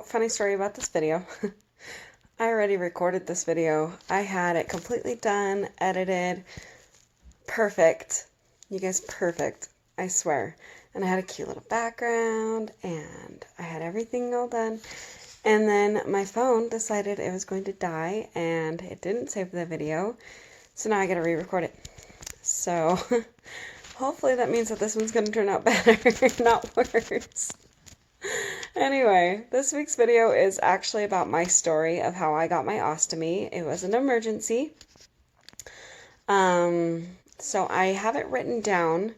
funny story about this video. I already recorded this video. I had it completely done, edited, perfect. You guys, perfect. I swear. And I had a cute little background, and I had everything all done. And then my phone decided it was going to die, and it didn't save the video. So now I gotta re-record it. So hopefully that means that this one's gonna turn out better, not worse. Anyway, this week's video is actually about my story of how I got my ostomy. It was an emergency. So I have it written down,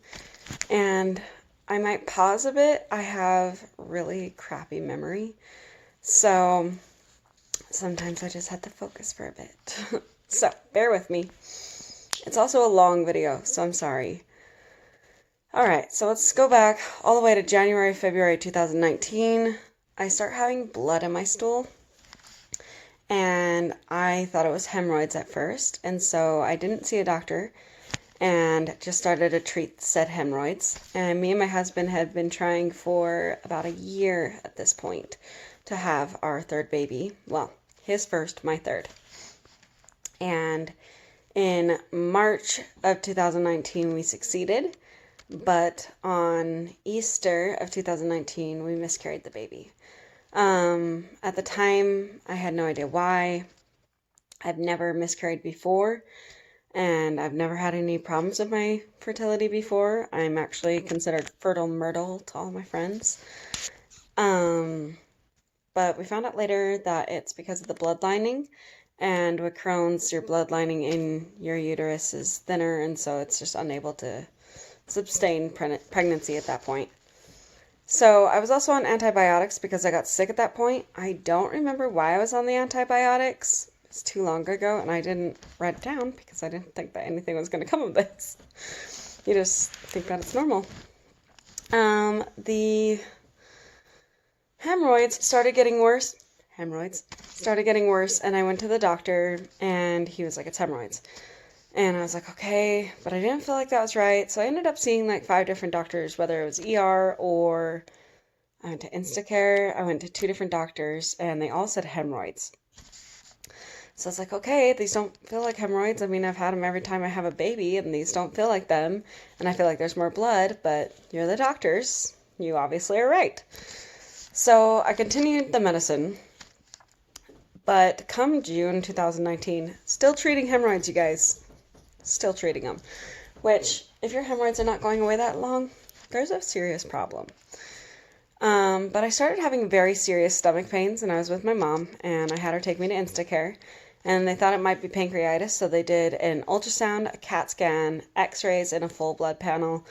and I might pause a bit. I have really crappy memory, so sometimes I just have to focus for a bit. So bear with me. It's also a long video, so I'm sorry. Alright, so let's go back all the way to January, February 2019. I start having blood in my stool, and I thought it was hemorrhoids at first, and so I didn't see a doctor and just started to treat said hemorrhoids. And me and my husband had been trying for about a year at this point to have our third baby. Well, his first, my third. And in March of 2019, we succeeded. But on Easter of 2019, we miscarried the baby. At the time, I had no idea why. I've never miscarried before, and I've never had any problems with my fertility before. I'm actually considered fertile myrtle to all my friends. But we found out later that it's because of the blood lining, and with Crohn's, your blood lining in your uterus is thinner, and so it's just unable to sustain pregnancy at that point. So I was also on antibiotics because I got sick at that point. I don't remember why I was on the antibiotics. It's too long ago, and I didn't write it down because I didn't think that anything was going to come of this. You just think that it's normal. The hemorrhoids started getting worse. And I went to the doctor, and he was like, it's hemorrhoids. And I was like, okay, but I didn't feel like that was right. So I ended up seeing like 5 different doctors, whether it was ER or I went to Instacare. I went to 2 different doctors, and they all said hemorrhoids. So I was like, okay, these don't feel like hemorrhoids. I mean, I've had them every time I have a baby, and these don't feel like them. And I feel like there's more blood, but you're the doctors. You obviously are right. So I continued the medicine. But come June 2019, still treating hemorrhoids, you guys. Still treating them. Which, if your hemorrhoids are not going away that long, there's a serious problem. But I started having very serious stomach pains, and I was with my mom, and I had her take me to Instacare, and they thought it might be pancreatitis, so they did an ultrasound, a CAT scan, x-rays, and a full blood panel.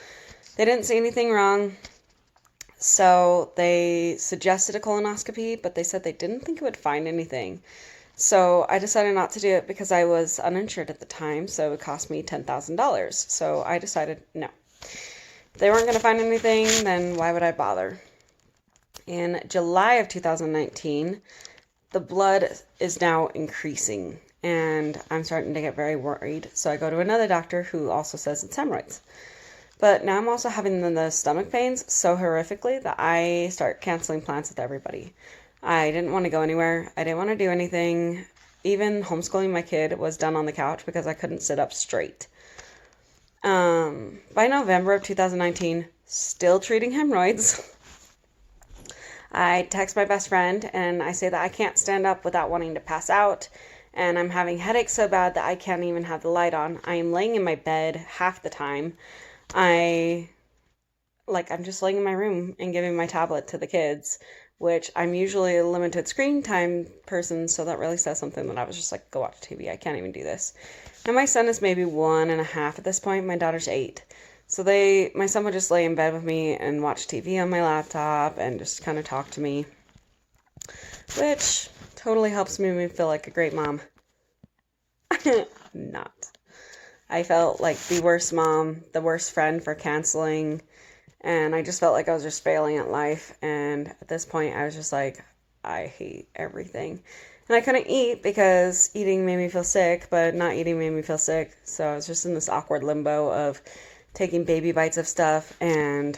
They didn't see anything wrong, so they suggested a colonoscopy, but they said they didn't think it would find anything. So I decided not to do it because I was uninsured at the time, so it would cost me $10,000. So I decided no. If they weren't going to find anything, then why would I bother? In July of 2019, the blood is now increasing, and I'm starting to get very worried. So I go to another doctor who also says it's hemorrhoids. But now I'm also having the stomach pains so horrifically that I start canceling plans with everybody. I didn't want to go anywhere. I didn't want to do anything. Even homeschooling my kid was done on the couch because I couldn't sit up straight. By November of 2019, still treating hemorrhoids. I text my best friend and I say that I can't stand up without wanting to pass out, and I'm having headaches so bad that I can't even have the light on. I am laying in my bed half the time. I'm just laying in my room and giving my tablet to the kids, which I'm usually a limited screen time person, so that really says something that I was just like, go watch TV. I can't even do this. And my son is maybe 1.5 at this point. My daughter's 8. So my son would just lay in bed with me and watch TV on my laptop and just kind of talk to me, which totally helps me feel like a great mom. Not. I felt like the worst mom, the worst friend for canceling, and I just felt like I was just failing at life. And at this point, I was just like, I hate everything. And I couldn't eat because eating made me feel sick, but not eating made me feel sick. So I was just in this awkward limbo of taking baby bites of stuff and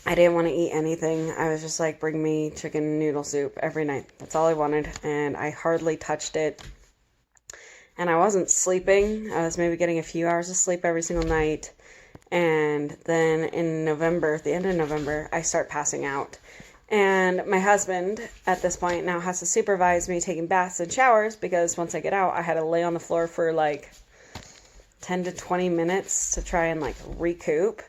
I didn't want to eat anything. I was just like, bring me chicken noodle soup every night. That's all I wanted. And I hardly touched it. And I wasn't sleeping. I was maybe getting a few hours of sleep every single night. And then in November, at the end of November, I start passing out. And my husband, at this point, now has to supervise me taking baths and showers because once I get out, I had to lay on the floor for like 10 to 20 minutes to try and like recoup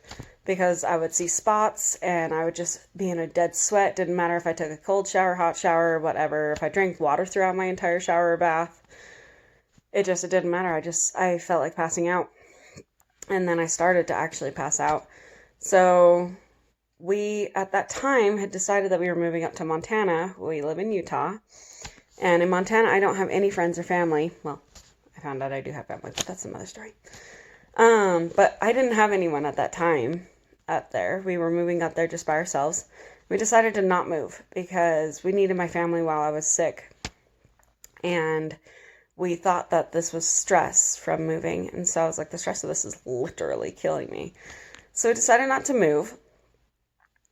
because I would see spots and I would just be in a dead sweat. Didn't matter if I took a cold shower, hot shower, whatever. If I drank water throughout my entire shower or bath, it didn't matter. I felt like passing out. And then I started to actually pass out. So we, at that time, had decided that we were moving up to Montana. We live in Utah. And in Montana, I don't have any friends or family. Well, I found out I do have family, but that's another story. But I didn't have anyone at that time up there. We were moving up there just by ourselves. We decided to not move because we needed my family while I was sick. And we thought that this was stress from moving. And so I was like, the stress of this is literally killing me. So we decided not to move.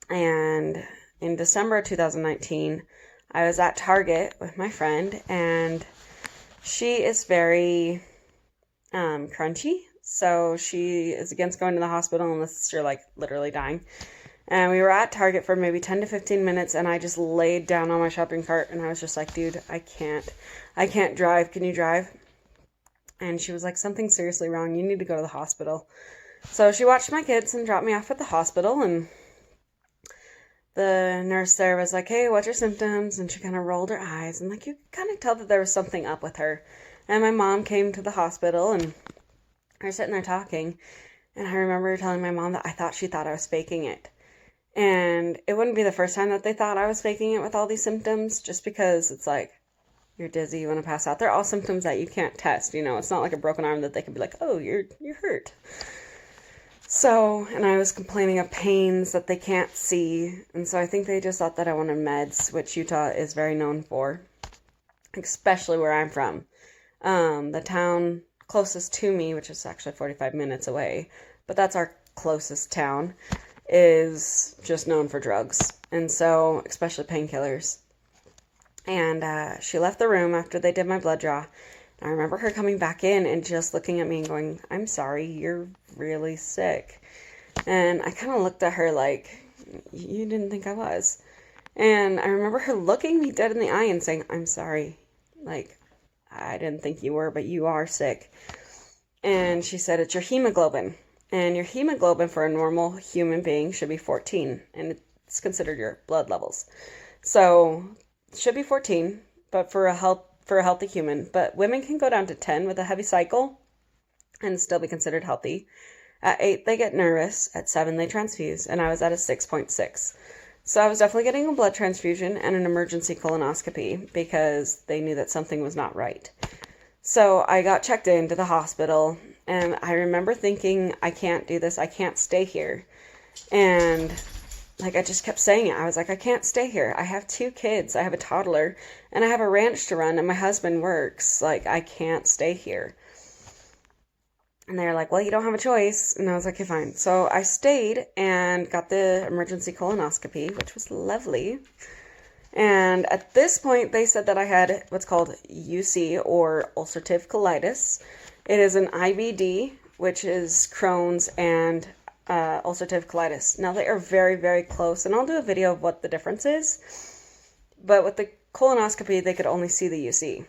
And in December of 2019, I was at Target with my friend, and she is very crunchy. So she is against going to the hospital unless you're like literally dying. And we were at Target for maybe 10 to 15 minutes, and I just laid down on my shopping cart, and I was just like, dude, I can't drive. Can you drive? And she was like, something's seriously wrong. You need to go to the hospital. So she watched my kids and dropped me off at the hospital, and the nurse there was like, hey, what's your symptoms? And she kind of rolled her eyes, and like, you could kind of tell that there was something up with her. And my mom came to the hospital, and we were sitting there talking, and I remember telling my mom that she thought I was faking it. And it wouldn't be the first time that they thought I was faking it with all these symptoms, just because it's like, you're dizzy, you want to pass out. They're all symptoms that you can't test, It's not like a broken arm that they can be like, oh, you're hurt. So, and I was complaining of pains that they can't see. And so I think they just thought that I wanted meds, which Utah is very known for, especially where I'm from. The town closest to me, which is actually 45 minutes away, but that's our closest town, is just known for drugs. And so, especially painkillers. And she left the room after they did my blood draw. I remember her coming back in and just looking at me and going, I'm sorry, you're really sick. And I kind of looked at her like, you didn't think I was. And I remember her looking me dead in the eye and saying, I'm sorry. Like, I didn't think you were, but you are sick. And she said, it's your hemoglobin. And your hemoglobin for a normal human being should be 14. And it's considered your blood levels. So it should be 14, but for a healthy human. But women can go down to 10 with a heavy cycle and still be considered healthy. At 8, they get nervous. At 7, they transfuse. And I was at a 6.6. So I was definitely getting a blood transfusion and an emergency colonoscopy because they knew that something was not right. So I got checked into the hospital, and I remember thinking, I can't do this. I can't stay here. And like, I just kept saying it. I was like, I can't stay here. I have 2 kids. I have a toddler, and I have a ranch to run, and my husband works. Like, I can't stay here. And they're like, well, you don't have a choice. And I was like, okay, fine. So I stayed and got the emergency colonoscopy, which was lovely. And at this point, they said that I had what's called UC, or ulcerative colitis. It is an IBD, which is Crohn's and ulcerative colitis. Now, they are very, very close, and I'll do a video of what the difference is. But with the colonoscopy, they could only see the UC.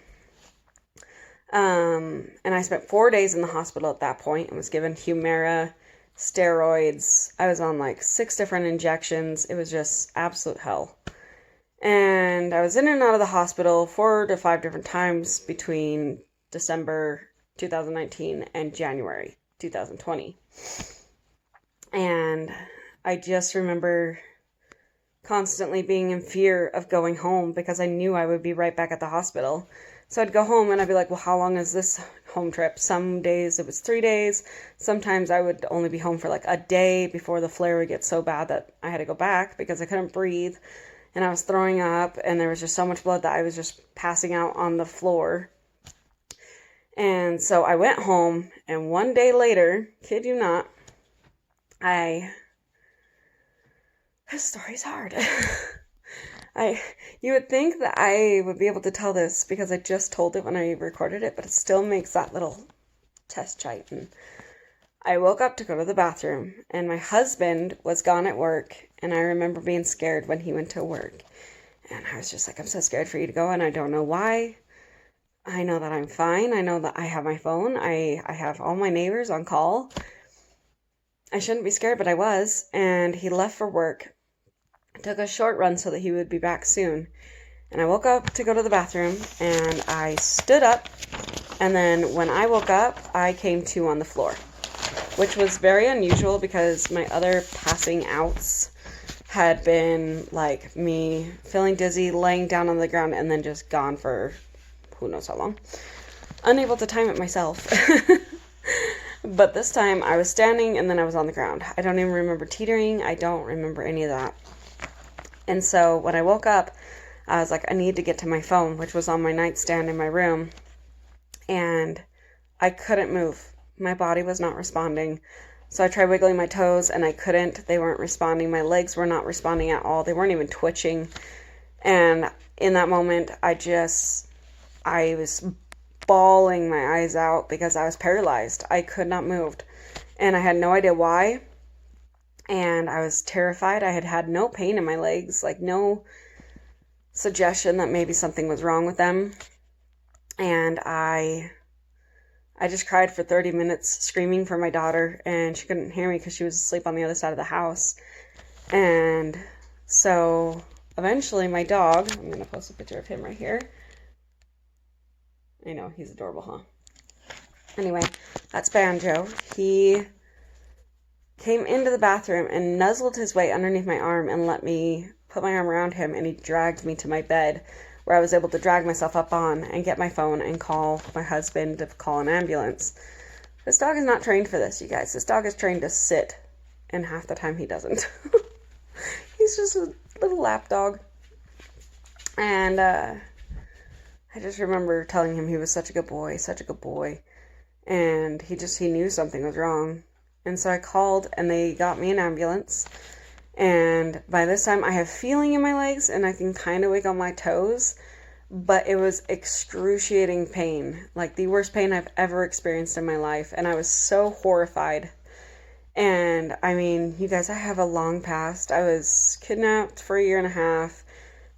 And I spent 4 days in the hospital at that point and was given Humira, steroids. I was on like 6 different injections. It was just absolute hell. And I was in and out of the hospital 4 to 5 different times between December 2019 and January 2020. And I just remember constantly being in fear of going home because I knew I would be right back at the hospital. So I'd go home and I'd be like, well, how long is this home trip? Some days it was 3 days. Sometimes I would only be home for like a day before the flare would get so bad that I had to go back because I couldn't breathe. And I was throwing up, and there was just so much blood that I was just passing out on the floor. And so I went home, and 1 day later, kid you not, I This story's hard. You would think that I would be able to tell this because I just told it when I recorded it, but it still makes that little chest tighten. I woke up to go to the bathroom, and my husband was gone at work, and I remember being scared when he went to work. And I was just like, I'm so scared for you to go, and I don't know why. I know that I'm fine. I know that I have my phone. I have all my neighbors on call. I shouldn't be scared, but I was. And he left for work. Took a short run so that he would be back soon. And I woke up to go to the bathroom, and I stood up. And then when I woke up, I came to on the floor, which was very unusual because my other passing outs had been like me feeling dizzy, laying down on the ground, and then just gone for who knows how long. Unable to time it myself. But this time I was standing and then I was on the ground. I don't even remember teetering. I don't remember any of that. And so when I woke up, I was like, I need to get to my phone, which was on my nightstand in my room. And I couldn't move. My body was not responding. So I tried wiggling my toes and I couldn't. They weren't responding. My legs were not responding at all. They weren't even twitching. And in that moment, I was bawling my eyes out because I was paralyzed. I could not move. And I had no idea why. And I was terrified. I had had no pain in my legs, like no suggestion that maybe something was wrong with them. And I just cried for 30 minutes screaming for my daughter, and she couldn't hear me because she was asleep on the other side of the house. And so eventually my dog, I'm going to post a picture of him right here. I know, he's adorable, huh? Anyway, that's Banjo. He came into the bathroom and nuzzled his way underneath my arm and let me put my arm around him, and he dragged me to my bed, where I was able to drag myself up on and get my phone and call my husband to call an ambulance. This dog is not trained for this, you guys. This dog is trained to sit, and half the time he doesn't. He's just a little lap dog. And I just remember telling him he was such a good boy, and he knew something was wrong. And so I called, and they got me an ambulance. And by this time, I have feeling in my legs, and I can kind of wiggle my toes. But it was excruciating pain, like the worst pain I've ever experienced in my life. And I was so horrified. And I mean, you guys, I have a long past. I was kidnapped for a year and a half,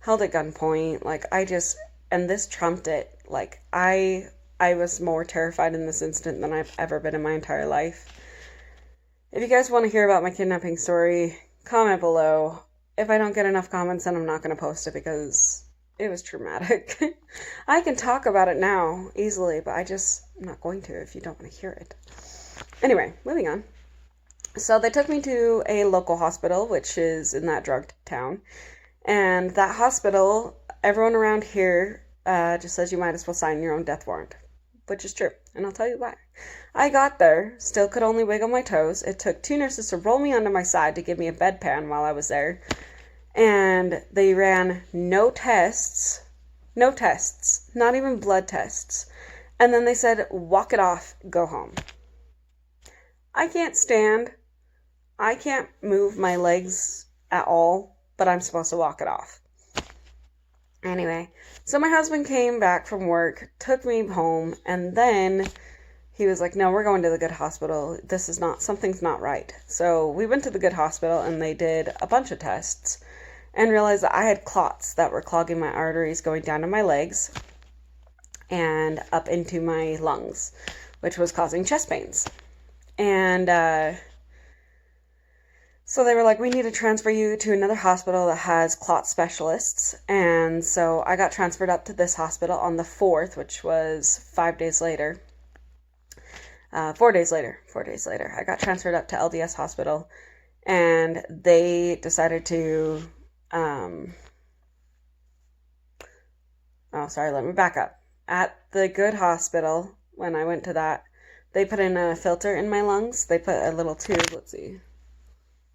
held at gunpoint. And this trumped it. Like, I was more terrified in this instant than I've ever been in my entire life. If you guys want to hear about my kidnapping story, comment below. If I don't get enough comments, then I'm not going to post it because it was traumatic. I can talk about it now easily, but I'm not going to if you don't want to hear it. Anyway, moving on. So they took me to a local hospital, which is in that drug town. And that hospital, everyone around here just says you might as well sign your own death warrant, which is true. And I'll tell you why. I got there, still could only wiggle my toes. It took 2 nurses to roll me onto my side to give me a bedpan while I was there. And they ran no tests, not even blood tests. And then they said, walk it off, go home. I can't stand. I can't move my legs at all, but I'm supposed to walk it off. Anyway, so my husband came back from work, took me home, and then he was like, no, we're going to the good hospital. Something's not right. So we went to the good hospital, and they did a bunch of tests and realized that I had clots that were clogging my arteries going down to my legs and up into my lungs, which was causing chest pains. And so they were like, we need to transfer you to another hospital that has clot specialists. And so I got transferred up to this hospital on the 4th, which was 5 days later. 4 days later. I got transferred up to LDS hospital, and they decided to, let me back up. At the good hospital, when I went to that, they put in a filter in my lungs. They put a little tube, let's see.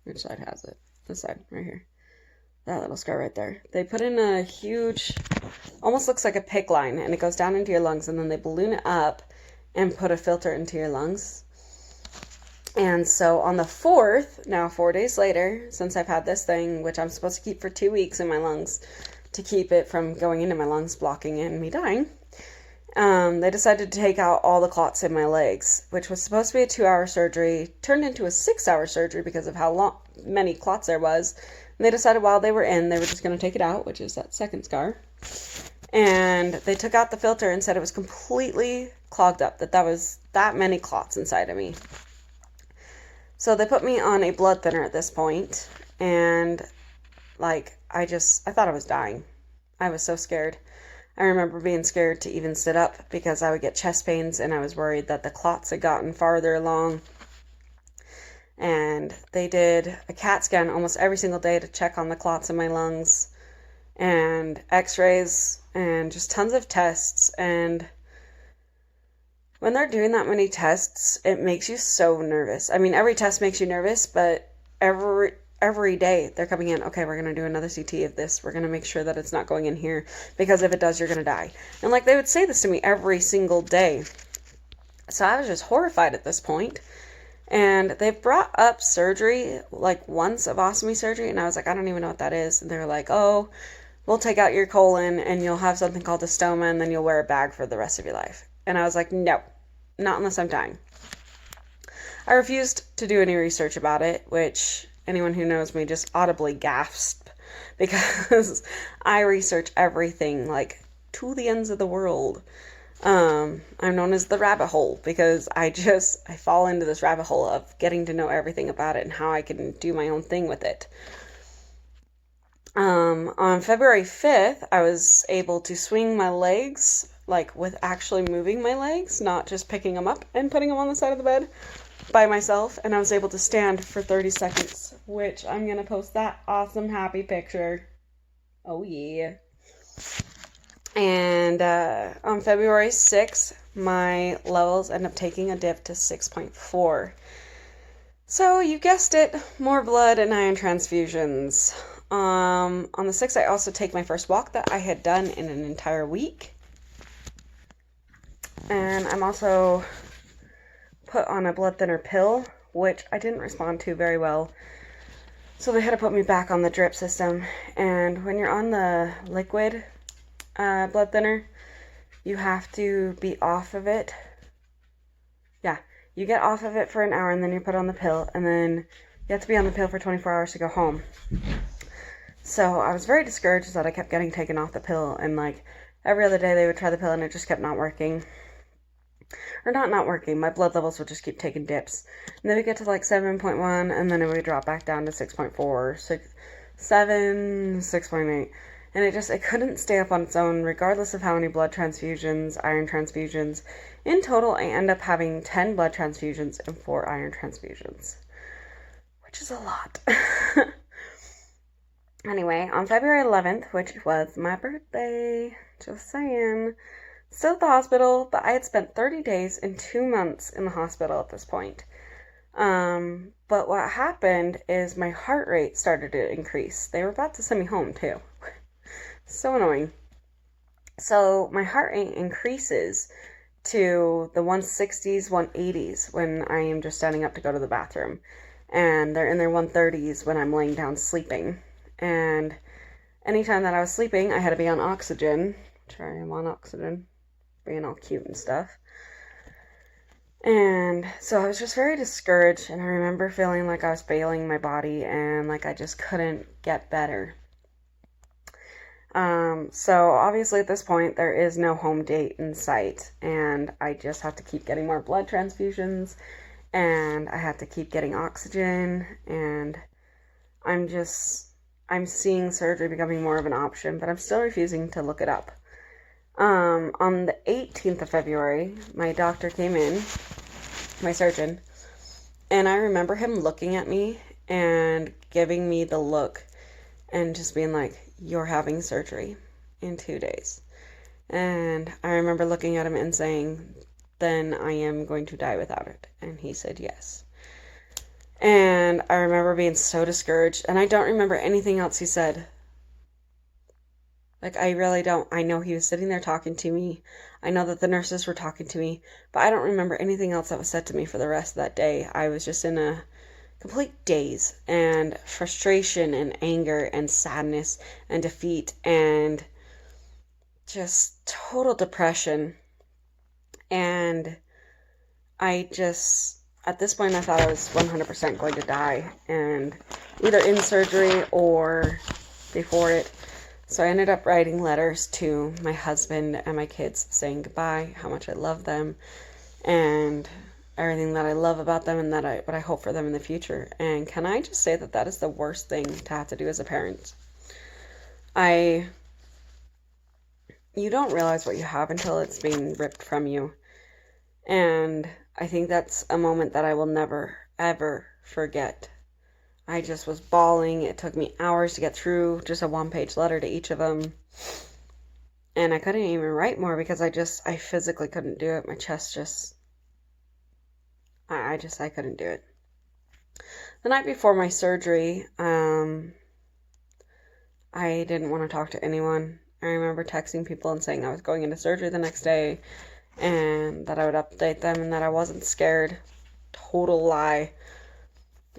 Which side has it? This side, right here. That little scar right there. They put in a huge, almost looks like a PICC line, and it goes down into your lungs, and then they balloon it up and put a filter into your lungs. And so on the 4th, now 4 days later, since I've had this thing, which I'm supposed to keep for 2 weeks in my lungs to keep it from going into my lungs, blocking it, and me dying, they decided to take out all the clots in my legs, which was supposed to be a 2-hour surgery, turned into a 6-hour surgery because of how many clots there was. And they decided while they were in, they were just going to take it out, which is that second scar. And they took out the filter and said it was completely clogged up, that was that many clots inside of me. So they put me on a blood thinner at this point, and I thought I was dying. I was so scared. I remember being scared to even sit up because I would get chest pains, and I was worried that the clots had gotten farther along. And they did a CAT scan almost every single day to check on the clots in my lungs, and x-rays, and just tons of tests. And when they're doing that many tests, it makes you so nervous. I mean, every test makes you nervous, but every day they're coming in, okay, we're going to do another CT of this. We're going to make sure that it's not going in here, because if it does, you're going to die. And they would say this to me every single day. So I was just horrified at this point. And they brought up surgery, once of ostomy surgery, and I was like, I don't even know what that is. And they were like, oh, we'll take out your colon and you'll have something called a stoma, and then you'll wear a bag for the rest of your life. And I was like, no, not unless I'm dying. I refused to do any research about it, which anyone who knows me just audibly gasped, because I research everything, to the ends of the world. I'm known as the rabbit hole, because I fall into this rabbit hole of getting to know everything about it and how I can do my own thing with it. On February 5th, I was able to swing my legs, with actually moving my legs, not just picking them up and putting them on the side of the bed by myself. And I was able to stand for 30 seconds, which I'm going to post that awesome happy picture. Oh yeah. And on February 6th, my levels end up taking a dip to 6.4. So you guessed it, more blood and iron transfusions. On the 6th, I also take my first walk that I had done in an entire week. And I'm also put on a blood thinner pill, which I didn't respond to very well. So they had to put me back on the drip system. And when you're on the liquid blood thinner, you have to be off of it. Yeah, you get off of it for an hour, and then you're put on the pill, and then you have to be on the pill for 24 hours to go home. So I was very discouraged that I kept getting taken off the pill, and every other day they would try the pill and it just kept not working. Or not working, my blood levels would just keep taking dips. And then we get to 7.1, and then it would drop back down to 6.4, 7, 6.8. And it couldn't stay up on its own, regardless of how many blood transfusions, iron transfusions. In total, I end up having 10 blood transfusions and 4 iron transfusions, which is a lot. Anyway, on February 11th, which was my birthday, just saying, still at the hospital, but I had spent 30 days and 2 months in the hospital at this point. But what happened is my heart rate started to increase. They were about to send me home, too. So annoying. So my heart rate increases to the 160s, 180s when I am just standing up to go to the bathroom. And they're in their 130s when I'm laying down sleeping. And anytime that I was sleeping, I had to be on oxygen. Which I am on oxygen. Being all cute and stuff. And so I was just very discouraged, and I remember feeling like I was failing my body and I just couldn't get better. So obviously at this point there is no home date in sight, and I just have to keep getting more blood transfusions, and I have to keep getting oxygen, and I'm seeing surgery becoming more of an option, but I'm still refusing to look it up. On the 18th of February, my doctor came in, my surgeon, and I remember him looking at me and giving me the look and just being like, you're having surgery in 2 days. And I remember looking at him and saying, then I am going to die without it. And he said yes. And I remember being so discouraged, and I don't remember anything else he said. Like, I really don't. I know he was sitting there talking to me. I know that the nurses were talking to me, but I don't remember anything else that was said to me for the rest of that day. I was just in a complete daze and frustration and anger and sadness and defeat and just total depression. And I just, at this point, I thought I was 100% going to die, and either in surgery or before it. So I ended up writing letters to my husband and my kids saying goodbye, how much I love them, and everything that I love about them, and what I hope for them in the future. And can I just say that that is the worst thing to have to do as a parent? You don't realize what you have until it's being ripped from you. And I think that's a moment that I will never, ever forget. I just was bawling. It took me hours to get through just a one-page letter to each of them. And I couldn't even write more because I physically couldn't do it. My chest just, I couldn't do it. The night before my surgery, I didn't want to talk to anyone. I remember texting people and saying I was going into surgery the next day and that I would update them and that I wasn't scared. Total lie.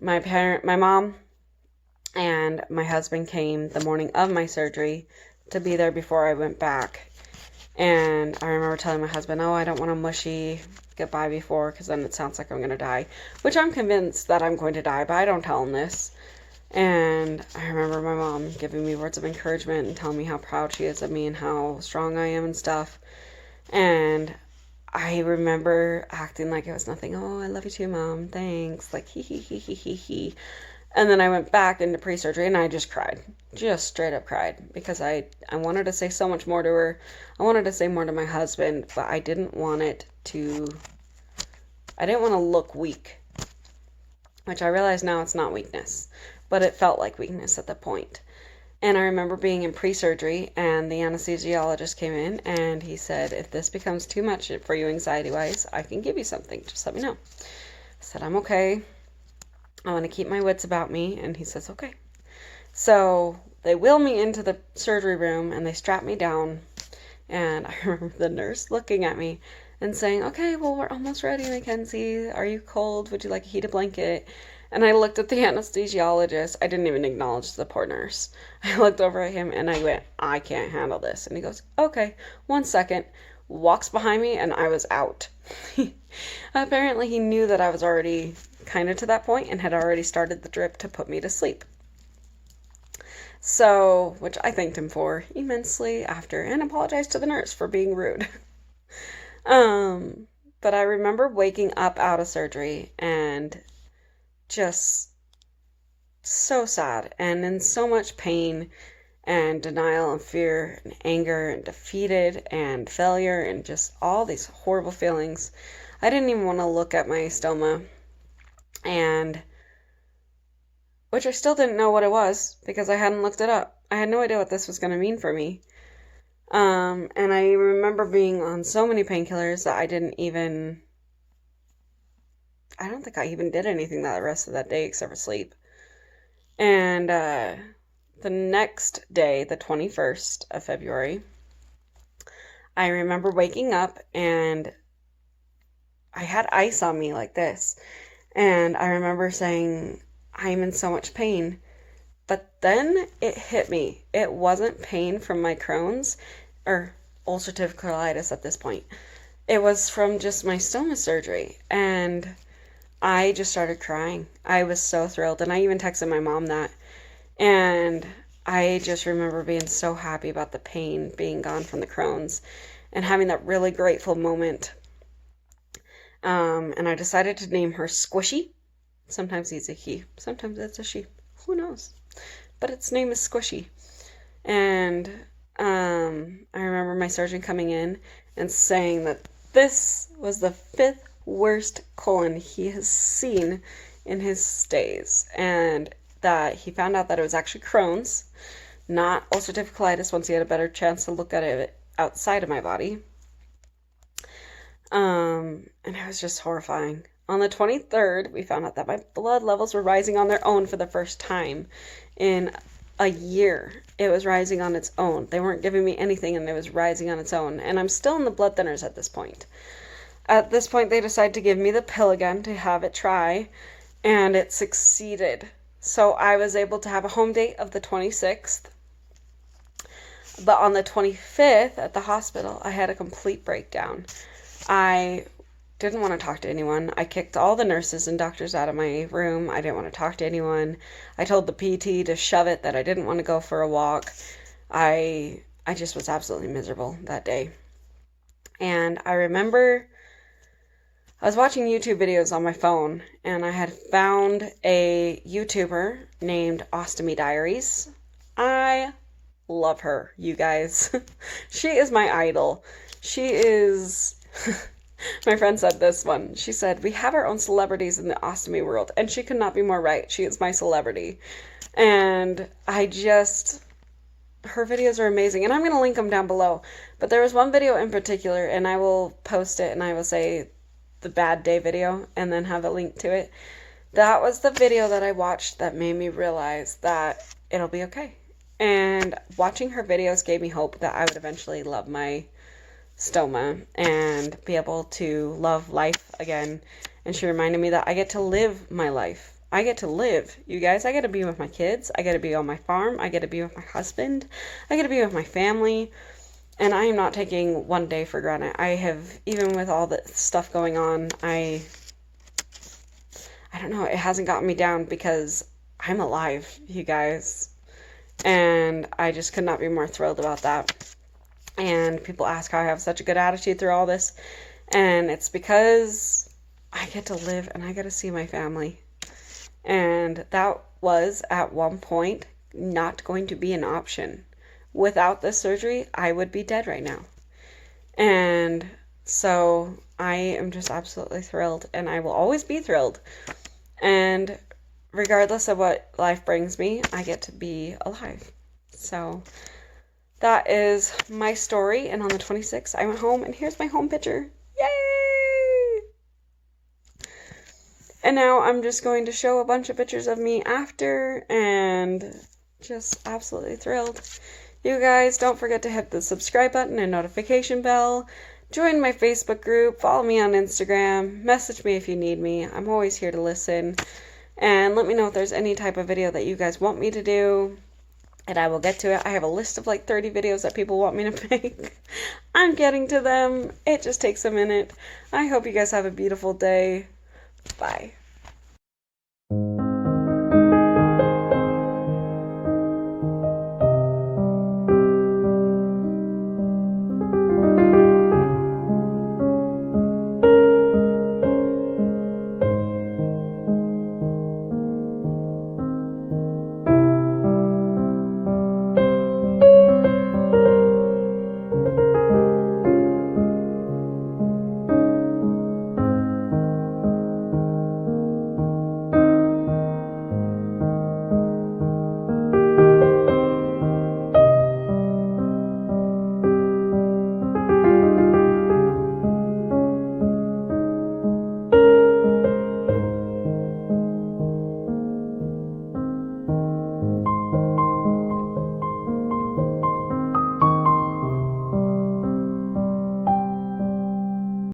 My mom and my husband came the morning of my surgery to be there before I went back. And I remember telling my husband, oh, I don't want to mushy goodbye before because then it sounds like I'm going to die. Which I'm convinced that I'm going to die, but I don't tell him this. And I remember my mom giving me words of encouragement and telling me how proud she is of me and how strong I am and stuff. And I remember acting like it was nothing. Oh, I love you too, Mom. Thanks. Like, hee hee hee hee hee hee. And then I went back into pre-surgery and I just cried. Just straight up cried. Because I wanted to say so much more to her. I wanted to say more to my husband. But I didn't want to look weak. Which I realize now it's not weakness. But it felt like weakness at the point. And I remember being in pre-surgery and the anesthesiologist came in and he said, if this becomes too much for you anxiety-wise, I can give you something. Just let me know. I said, I'm okay. I want to keep my wits about me. And he says, okay. So they wheel me into the surgery room and they strap me down. And I remember the nurse looking at me and saying, okay, well, we're almost ready, Mackenzie. Are you cold? Would you like a heated blanket? And I looked at the anesthesiologist. I didn't even acknowledge the poor nurse. I looked over at him and I went, I can't handle this. And he goes, okay, 1 second. Walks behind me and I was out. Apparently he knew that I was already kind of to that point and had already started the drip to put me to sleep. So, which I thanked him for immensely after and apologized to the nurse for being rude. But I remember waking up out of surgery and just so sad and in so much pain and denial and fear and anger and defeated and failure and just all these horrible feelings. I didn't even want to look at my stoma, and which I still didn't know what it was because I hadn't looked it up. I had no idea what this was going to mean for me. And I remember being on so many painkillers that I don't think I even did anything that the rest of that day except for sleep. And the next day, the 21st of February, I remember waking up and I had ice on me like this. And I remember saying, I'm in so much pain. But then it hit me. It wasn't pain from my Crohn's or ulcerative colitis at this point. It was from just my stoma surgery. And I just started crying. I was so thrilled. And I even texted my mom that. And I just remember being so happy about the pain being gone from the Crohn's and having that really grateful moment. And I decided to name her Squishy. Sometimes he's a he. Sometimes it's a she. Who knows? But its name is Squishy. And I remember my surgeon coming in and saying that this was the 5th worst colon he has seen in his stays, and that he found out that it was actually Crohn's, not ulcerative colitis, once he had a better chance to look at it outside of my body. And it was just horrifying. On the 23rd, we found out that my blood levels were rising on their own for the first time in a year, it was rising on its own. They weren't giving me anything, and it was rising on its own. And I'm still in the blood thinners at this point. At this point, they decided to give me the pill again to have it try, and it succeeded. So I was able to have a home date of the 26th. But on the 25th at the hospital, I had a complete breakdown. I didn't want to talk to anyone. I kicked all the nurses and doctors out of my room. I didn't want to talk to anyone. I told the PT to shove it, that I didn't want to go for a walk. I just was absolutely miserable that day. And I remember I was watching YouTube videos on my phone, and I had found a YouTuber named Ostomy Diaries. I love her, you guys. She is my idol. She is... My friend said this one. She said, we have our own celebrities in the ostomy world, and she could not be more right. She is my celebrity. And her videos are amazing, and I'm going to link them down below. But there was one video in particular, and I will post it, and I will say the bad day video, and then have a link to it. That was the video that I watched that made me realize that it'll be okay. And watching her videos gave me hope that I would eventually love my stoma and be able to love life again. And she reminded me that I get to live my life. I get to live, you guys. I get to be with my kids. I get to be on my farm. I get to be with my husband. I get to be with my family. And I am not taking one day for granted. I have, even with all the stuff going on, I don't know, it hasn't gotten me down because I'm alive, you guys. And I just could not be more thrilled about that. And people ask how I have such a good attitude through all this. And it's because I get to live and I get to see my family. And that was, at one point, not going to be an option. Without this surgery, I would be dead right now. And so I am just absolutely thrilled. And I will always be thrilled. And regardless of what life brings me, I get to be alive. So that is my story. And on the 26th, I went home, and here's my home picture. Yay! And now I'm just going to show a bunch of pictures of me after, and just absolutely thrilled. You guys, don't forget to hit the subscribe button and notification bell. Join my Facebook group. Follow me on Instagram. Message me if you need me. I'm always here to listen. And let me know if there's any type of video that you guys want me to do, and I will get to it. I have a list of like 30 videos that people want me to make. I'm getting to them. It just takes a minute. I hope you guys have a beautiful day. Bye.